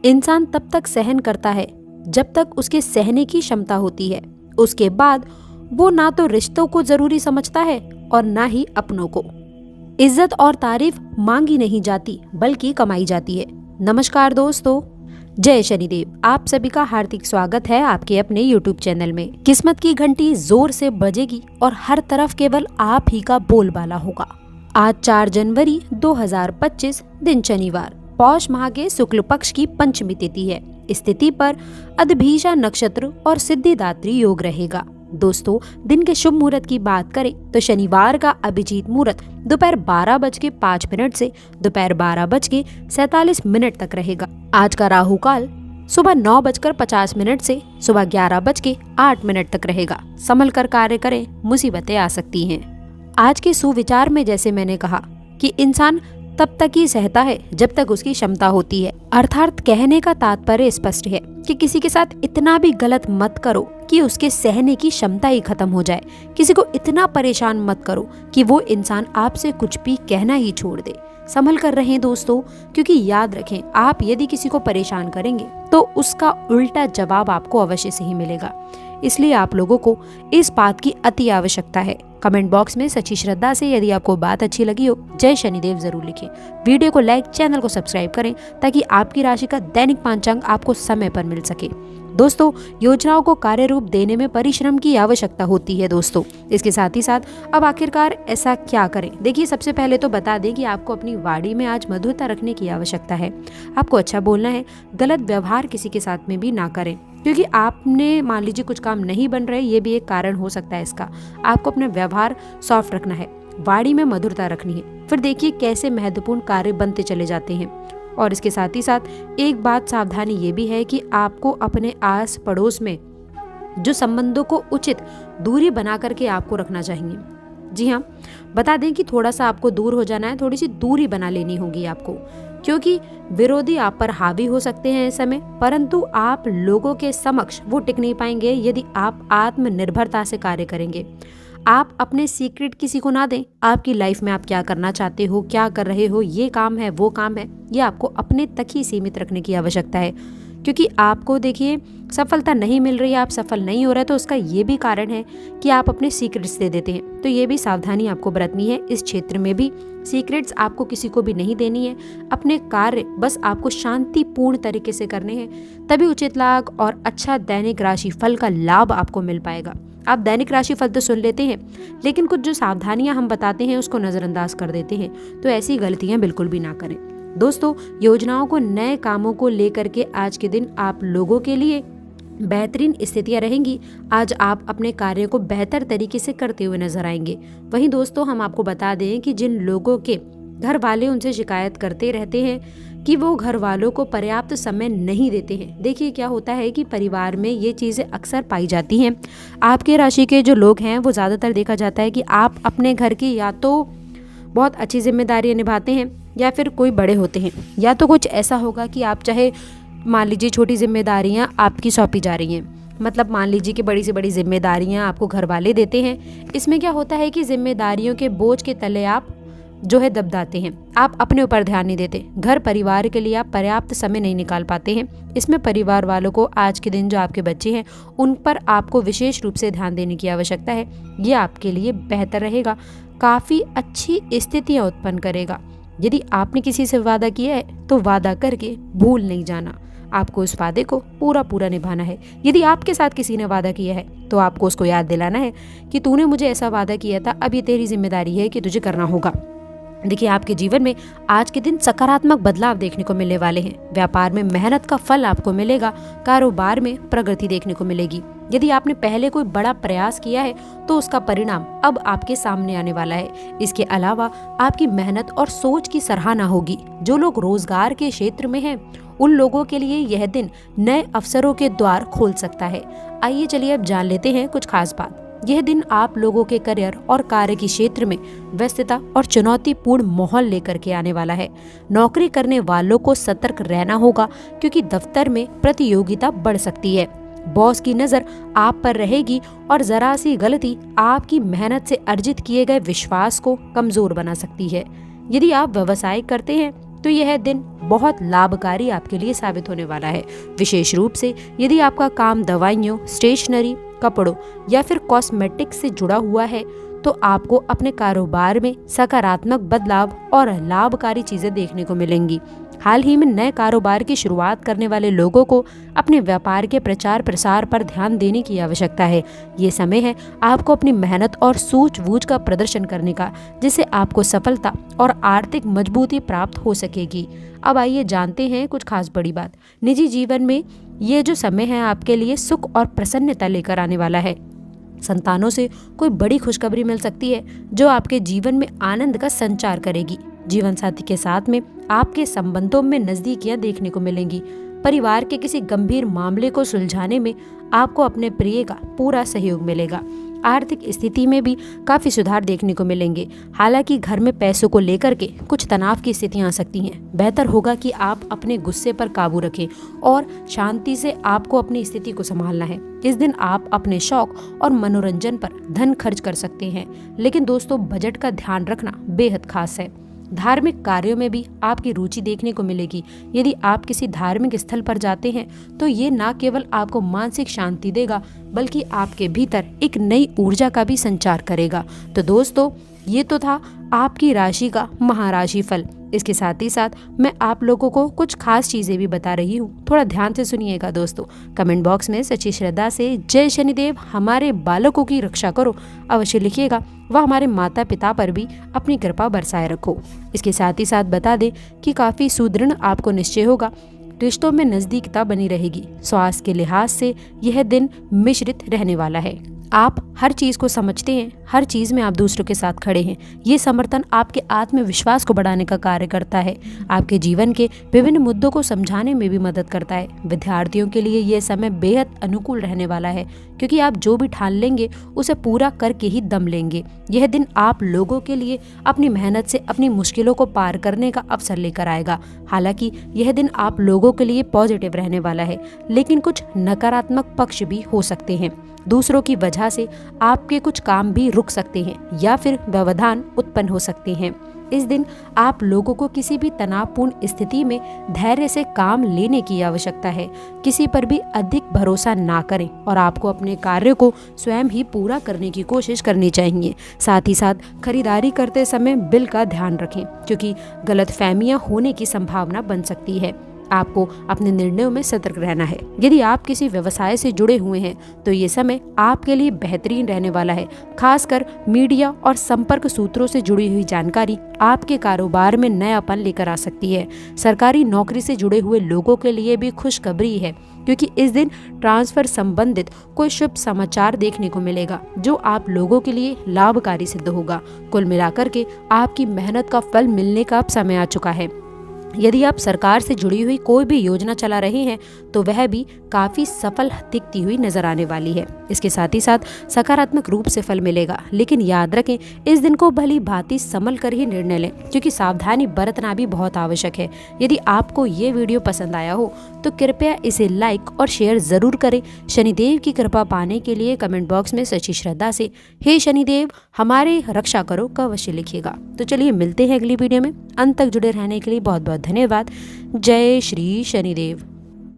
इंसान तब तक सहन करता है जब तक उसके सहने की क्षमता होती है। उसके बाद वो ना तो रिश्तों को जरूरी समझता है और ना ही अपनों को। इज्जत और तारीफ मांगी नहीं जाती बल्कि कमाई जाती है। नमस्कार दोस्तों, जय शनिदेव। आप सभी का हार्दिक स्वागत है आपके अपने YouTube चैनल में। किस्मत की घंटी जोर से बजेगी और हर तरफ केवल आप ही का बोलबाला होगा। आज 4 जनवरी 2025 दिन शनिवार, पौष माह के शुक्ल पक्ष की पंचमी तिथि है। इस तिथि पर अदभीषा नक्षत्र और सिद्धिदात्री योग रहेगा। दोस्तों, दिन के शुभ मुहूर्त की बात करें तो शनिवार का अभिजीत मुहूर्त दोपहर 12:05 से दोपहर 12:47 तक रहेगा। आज का राहु काल सुबह 9:50 से सुबह 11:08 तक रहेगा। संभल कर कार्य करें, मुसीबतें आ सकती हैं। आज के सुविचार में जैसे मैंने कहा कि इंसान तब तक ही सहता है जब तक उसकी क्षमता होती है। अर्थात कहने का तात्पर्य स्पष्ट है कि किसी के साथ इतना भी गलत मत करो कि उसके सहने की क्षमता ही खत्म हो जाए। किसी को इतना परेशान मत करो कि वो इंसान आपसे कुछ भी कहना ही छोड़ दे। संभल कर रहें दोस्तों, क्योंकि याद रखें, आप यदि किसी को परेशान करेंगे तो उसका उल्टा जवाब आपको अवश्य से ही मिलेगा। इसलिए आप लोगों को इस बात की अति आवश्यकता है। कमेंट बॉक्स में सच्ची श्रद्धा से यदि आपको बात अच्छी लगी हो, जय शनिदेव जरूर लिखें। वीडियो को लाइक, चैनल को सब्सक्राइब करें ताकि आपकी राशि का दैनिक पांचांग आपको समय पर मिल सके। दोस्तों, योजनाओं को कार्य रूप देने में परिश्रम की आवश्यकता होती है। दोस्तों, इसके साथ ही साथ अब आखिरकार ऐसा क्या करें? देखिए, सबसे पहले तो बता दें कि आपको अपनी वाणी में आज मधुरता रखने की आवश्यकता है। आपको अच्छा बोलना है, गलत व्यवहार किसी के साथ में भी ना करें, क्योंकि आपने मान लीजिए कुछ काम नहीं बन रहे, ये भी एक कारण हो सकता है इसका। आपको अपना व्यवहार सॉफ्ट रखना है, वाणी में मधुरता रखनी है। फिर देखिए कैसे महत्वपूर्ण कार्य बनते चले जाते हैं। और इसके साथ ही साथ एक बात सावधानी ये भी है कि आपको अपने आस पड़ोस में जो संबंधों को उचित दूरी बना करके आपको रखना चाहिए। जी हाँ, बता दें कि थोड़ा सा आपको दूर हो जाना है, थोड़ी सी दूरी बना लेनी होगी आपको, क्योंकि विरोधी आप पर हावी हो सकते हैं इस समय, परंतु आप लोगों के समक्ष वो टिक नहीं पाएंगे यदि आप आत्मनिर्भरता से कार्य करेंगे। आप अपने सीक्रेट किसी को ना दें। आपकी लाइफ में आप क्या करना चाहते हो, क्या कर रहे हो, ये काम है, वो काम है, ये आपको अपने तक ही सीमित रखने की आवश्यकता है। क्योंकि आपको देखिए सफलता नहीं मिल रही है, आप सफल नहीं हो रहे, तो उसका ये भी कारण है कि आप अपने सीक्रेट्स दे देते हैं। तो ये भी सावधानी आपको बरतनी है। इस क्षेत्र में भी सीक्रेट्स आपको किसी को भी नहीं देनी है। अपने कार्य बस आपको शांतिपूर्ण तरीके से करने हैं, तभी उचित लाभ और अच्छा दैनिक राशि फल का लाभ आपको मिल पाएगा। आप दैनिक राशि फल तो सुन लेते हैं, लेकिन कुछ जो सावधानियां हम बताते हैं उसको नजरअंदाज कर देते हैं। तो ऐसी गलतियां बिल्कुल भी ना करें। दोस्तों, योजनाओं को, नए कामों को लेकर के आज के दिन आप लोगों के लिए बेहतरीन स्थितियां रहेंगी। आज आप अपने कार्य को बेहतर तरीके से करते हुए नजर आएंगे। वहीं दोस्तों, हम आपको बता दें कि जिन लोगों के घर वाले उनसे शिकायत करते रहते हैं कि वो घर वालों को पर्याप्त समय नहीं देते हैं, देखिए क्या होता है कि परिवार में ये चीज़ें अक्सर पाई जाती हैं। आपके राशि के जो लोग हैं वो ज़्यादातर देखा जाता है कि आप अपने घर की या तो बहुत अच्छी जिम्मेदारियां निभाते हैं या फिर कोई बड़े होते हैं, या तो कुछ ऐसा होगा कि आप चाहे मान लीजिए छोटी जिम्मेदारियां आपकी सौंपी जा रही हैं, मतलब मान लीजिए कि बड़ी से बड़ी जिम्मेदारियां आपको घर वाले देते हैं। इसमें क्या होता है कि जिम्मेदारियों के बोझ के तले आप जो है दबदाते हैं, आप अपने ऊपर ध्यान नहीं देते, घर परिवार के लिए आप पर्याप्त समय नहीं निकाल पाते हैं। इसमें परिवार वालों को आज के दिन जो आपके बच्चे हैं उन पर आपको विशेष रूप से ध्यान देने की आवश्यकता है। ये आपके लिए बेहतर रहेगा, काफ़ी अच्छी स्थितियाँ उत्पन्न करेगा। यदि आपने किसी से वादा किया है तो वादा करके भूल नहीं जाना, आपको उस वादे को पूरा निभाना है। यदि आपके साथ किसी ने वादा किया है तो आपको उसको याद दिलाना है कि तूने मुझे ऐसा वादा किया था, अब ये तेरी जिम्मेदारी है कि तुझे करना होगा। देखिए, आपके जीवन में आज के दिन सकारात्मक बदलाव देखने को मिलने वाले हैं। व्यापार में मेहनत का फल आपको मिलेगा, कारोबार में प्रगति देखने को मिलेगी। यदि आपने पहले कोई बड़ा प्रयास किया है तो उसका परिणाम अब आपके सामने आने वाला है। इसके अलावा आपकी मेहनत और सोच की सराहना होगी। जो लोग रोजगार के क्षेत्र में हैं उन लोगों के लिए यह दिन नए अवसरों के द्वार खोल सकता है। आइए चलिए अब जान लेते हैं कुछ खास बात। यह दिन आप लोगों के करियर और कार्य के क्षेत्र में व्यस्तता और चुनौतीपूर्ण माहौल लेकर के आने वाला है। नौकरी करने वालों को सतर्क रहना होगा, क्योंकि दफ्तर में प्रतियोगिता बढ़ सकती है। बॉस की नजर आप पर रहेगी और जरा सी गलती आपकी मेहनत से अर्जित किए गए विश्वास को कमजोर बना सकती है। यदि आप व्यवसाय करते हैं तो यह दिन बहुत लाभकारी आपके लिए साबित होने वाला है। विशेष रूप से यदि आपका काम दवाइयों, स्टेशनरी, कपड़ों या फिर कॉस्मेटिक से जुड़ा हुआ है तो आपको अपने कारोबार में सकारात्मक बदलाव और लाभकारी चीजें देखने को मिलेंगी। हाल ही में नए कारोबार की शुरुआत करने वाले लोगों को अपने व्यापार के प्रचार प्रसार पर ध्यान देने की आवश्यकता है। ये समय है आपको अपनी मेहनत और सूझबूझ का प्रदर्शन करने का, जिससे आपको सफलता और आर्थिक मजबूती प्राप्त हो सकेगी। अब आइए जानते हैं कुछ खास बड़ी बात। निजी जीवन में ये जो समय है आपके लिए सुख और प्रसन्नता लेकर आने वाला है। संतानों से कोई बड़ी खुशखबरी मिल सकती है जो आपके जीवन में आनंद का संचार करेगी। जीवन साथी के साथ में आपके संबंधों में नजदीकियां देखने को मिलेंगी। परिवार के किसी गंभीर मामले को सुलझाने में आपको अपने प्रिय का पूरा सहयोग मिलेगा। आर्थिक स्थिति में भी काफी सुधार देखने को मिलेंगे। हालांकि घर में पैसों को लेकर के कुछ तनाव की स्थितियां आ सकती हैं। बेहतर होगा कि आप अपने गुस्से पर काबू रखें और शांति से आपको अपनी स्थिति को संभालना है। इस दिन आप अपने शौक और मनोरंजन पर धन खर्च कर सकते हैं, लेकिन दोस्तों बजट का ध्यान रखना बेहद खास है। धार्मिक कार्यों में भी आपकी रुचि देखने को मिलेगी। यदि आप किसी धार्मिक स्थल पर जाते हैं तो ये न केवल आपको मानसिक शांति देगा बल्कि आपके भीतर एक नई ऊर्जा का भी संचार करेगा। तो दोस्तों ये तो था आपकी राशि का महाराशि फल। इसके साथ ही साथ मैं आप लोगों को कुछ खास चीजें भी बता रही हूँ, थोड़ा ध्यान से सुनिएगा दोस्तों। कमेंट बॉक्स में सच्ची श्रद्धा से जय शनिदेव हमारे बालकों की रक्षा करो अवश्य लिखिएगा। वह हमारे माता पिता पर भी अपनी कृपा बरसाए रखो। इसके साथ ही साथ बता दें कि काफी सुदृढ़ आपको निश्चय होगा। रिश्तों में नजदीकता बनी रहेगी। स्वास्थ्य के लिहाज से यह दिन मिश्रित रहने वाला है। आप हर चीज को समझते हैं, हर चीज में आप दूसरों के साथ खड़े हैं। ये समर्थन आपके आत्मविश्वास को बढ़ाने का कार्य करता है। आपके जीवन के विभिन्न मुद्दों को समझाने में भी मदद करता है। विद्यार्थियों के लिए यह समय बेहद अनुकूल रहने वाला है, क्योंकि आप जो भी ठान लेंगे उसे पूरा करके ही दम लेंगे। यह दिन आप लोगों के लिए अपनी मेहनत से अपनी मुश्किलों को पार करने का अवसर लेकर आएगा। हालांकि यह दिन आप लोगों के लिए पॉजिटिव रहने वाला है, लेकिन कुछ नकारात्मक पक्ष भी हो सकते हैं। दूसरों की वजह से आपके कुछ काम भी रुक सकते हैं या फिर व्यवधान उत्पन्न हो सकते हैं। इस दिन आप लोगों को किसी भी तनावपूर्ण स्थिति में धैर्य से काम लेने की आवश्यकता है। किसी पर भी अधिक भरोसा ना करें और आपको अपने कार्य को स्वयं ही पूरा करने की कोशिश करनी चाहिए। साथ ही साथ खरीदारी करते समय बिल का ध्यान रखें, क्योंकि गलतफहमियां होने की संभावना बन सकती है। आपको अपने निर्णयों में सतर्क रहना है। यदि आप किसी व्यवसाय से जुड़े हुए हैं तो ये समय आपके लिए बेहतरीन रहने वाला है। खासकर मीडिया और संपर्क सूत्रों से जुड़ी हुई जानकारी आपके कारोबार में नयापन लेकर आ सकती है। सरकारी नौकरी से जुड़े हुए लोगों के लिए भी खुशखबरी है, क्योंकि इस दिन ट्रांसफर संबंधित कोई शुभ समाचार देखने को मिलेगा जो आप लोगों के लिए लाभकारी सिद्ध होगा। कुल मिलाकर के आपकी मेहनत का फल मिलने का अब समय आ चुका है। यदि आप सरकार से जुड़ी हुई कोई भी योजना चला रहे हैं तो वह भी काफी सफल दिखती हुई नजर आने वाली है। इसके साथ ही साथ सकारात्मक रूप से फल मिलेगा, लेकिन याद रखें इस दिन को भली भांति संभल कर ही निर्णय लें, क्योंकि सावधानी बरतना भी बहुत आवश्यक है। यदि आपको ये वीडियो पसंद आया हो तो कृपया इसे लाइक और शेयर जरूर करें। शनिदेव की कृपा पाने के लिए कमेंट बॉक्स में सच्ची श्रद्धा से हे शनिदेव हमारे रक्षा करो का अवश्य लिखिएगा। तो चलिए मिलते हैं अगली वीडियो में। अंत तक जुड़े रहने के लिए बहुत बहुत धन्यवाद। जय श्री शनिदेव।